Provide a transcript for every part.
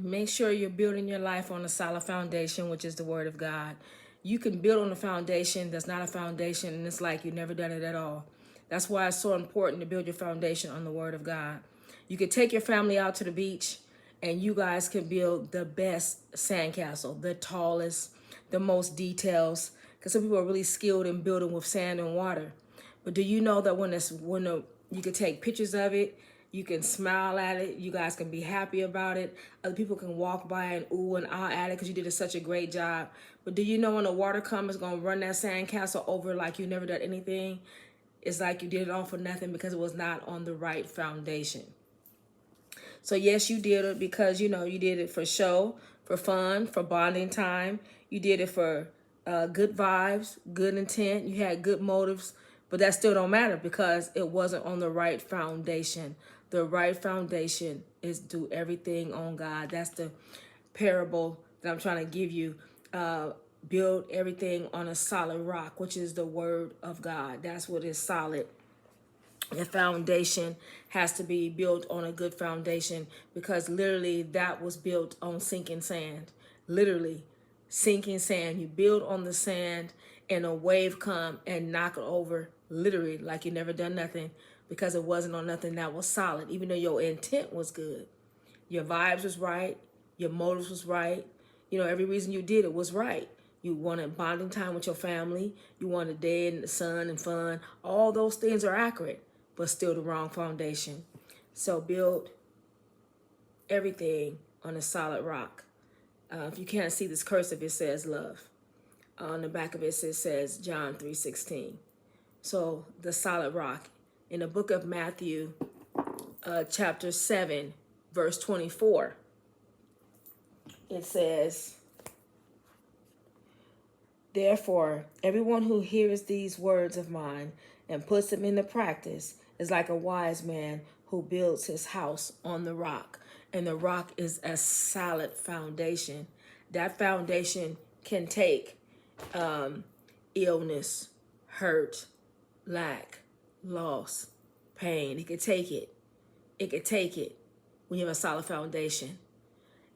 Make sure you're building your life on a solid foundation, which is the word of God. You can build on a foundation that's not a foundation, and it's like you've never done it at all. That's why it's so important to build your foundation on the word of God. You could take your family out to the beach, and you guys can build the best sandcastle, the tallest, the most details, because some people are really skilled in building with sand and water. But do you know that you can take pictures of it, you can smile at it, you guys can be happy about it. Other people can walk by and ooh and ah at it because you did such a great job. But do you know when the water comes, it's gonna run that sandcastle over like you never done anything? It's like you did it all for nothing because it was not on the right foundation. So yes, you did it because you did it for show, for fun, for bonding time. You did it for good vibes, good intent. You had good motives, but that still don't matter because it wasn't on the right foundation. The right foundation is do everything on God. That's the parable that I'm trying to give you. Build everything on a solid rock, which is the word of God. That's what is solid. The foundation has to be built on a good foundation because literally that was built on sinking sand. Literally sinking sand. You build on the sand and a wave come and knock it over literally like you never done nothing because it wasn't on nothing that was solid. Even though your intent was good, your vibes was right, your motives was right. Every reason you did it was right. You wanted bonding time with your family. You wanted a day in the sun and fun. All those things are accurate, but still the wrong foundation. So build everything on a solid rock. If you can't see this cursive, it says love. On the back of it says John 3:16. So the solid rock. In the book of Matthew, chapter 7, verse 24, it says, therefore, everyone who hears these words of mine and puts them into practice is like a wise man who builds his house on the rock. And the rock is a solid foundation. That foundation can take illness, hurt, lack, loss, pain. It could take it. It could take it when you have a solid foundation.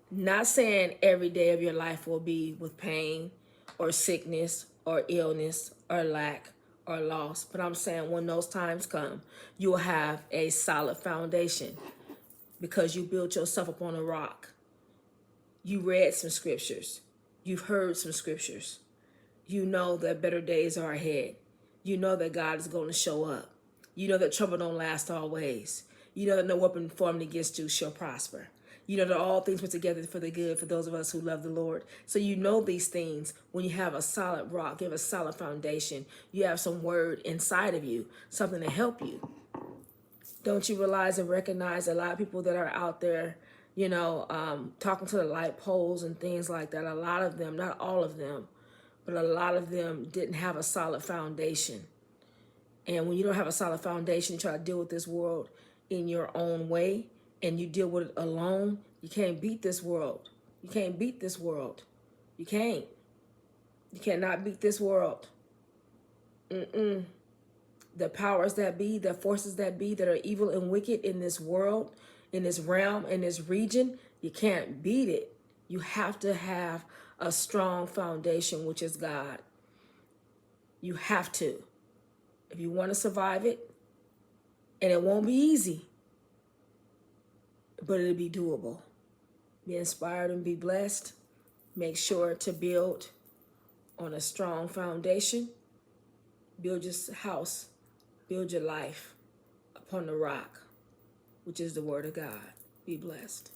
Not saying every day of your life will be with pain or sickness or illness or lack or loss. But I'm saying when those times come, you will have a solid foundation because you built yourself upon a rock. You read some scriptures. You've heard some scriptures. You know that better days are ahead. You know that God is going to show up. You know that trouble don't last always. You know that no weapon formed against you shall prosper. You know that all things put together for the good for those of us who love the Lord. So you know these things when you have a solid rock, you have a solid foundation. You have some word inside of you, something to help you. Don't you realize and recognize a lot of people that are out there, talking to the light poles and things like that. A lot of them, not all of them, but a lot of them didn't have a solid foundation. And when you don't have a solid foundation, you try to deal with this world in your own way, and you deal with it alone, you can't beat this world. You can't beat this world. You can't. You cannot beat this world. The powers that be, the forces that be that are evil and wicked in this world, in this realm, in this region, you can't beat it. You have to have a strong foundation, which is God. You have to. If you want to survive it, and it won't be easy, but it'll be doable. Be inspired and be blessed. Make sure to build on a strong foundation. Build your house. Build your life upon the rock, which is the word of God. Be blessed.